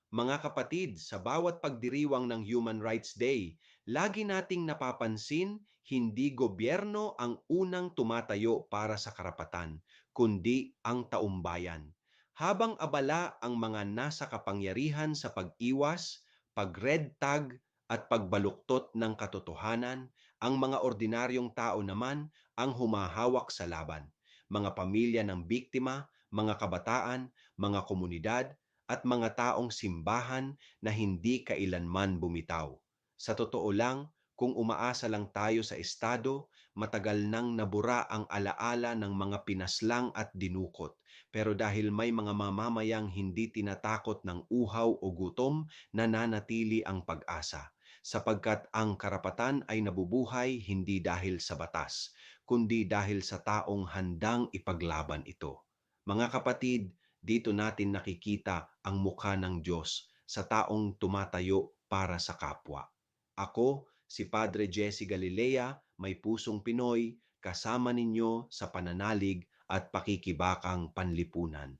Mga kapatid, sa bawat pagdiriwang ng Human Rights Day, lagi nating napapansin, hindi gobyerno ang unang tumatayo para sa karapatan, kundi ang taumbayan. Habang abala ang mga nasa kapangyarihan sa pag-iwas, pag-red tag at pagbaluktot ng katotohanan, ang mga ordinaryong tao naman ang humahawak sa laban. Mga pamilya ng biktima, mga kabataan, mga komunidad, at mga taong simbahan na hindi kailanman bumitaw. Sa totoo lang, kung umaasa lang tayo sa Estado, matagal nang nabura ang alaala ng mga pinaslang at dinukot. Pero dahil may mga mamamayang hindi tinatakot ng uhaw o gutom, nananatili ang pag-asa. Sapagkat ang karapatan ay nabubuhay hindi dahil sa batas, kundi dahil sa taong handang ipaglaban ito. Mga kapatid, dito natin nakikita ang mukha ng Diyos sa taong tumatayo para sa kapwa. Ako, si Padre Jesse Galilea, may pusong Pinoy, kasama ninyo sa pananalig at pakikibakang panlipunan.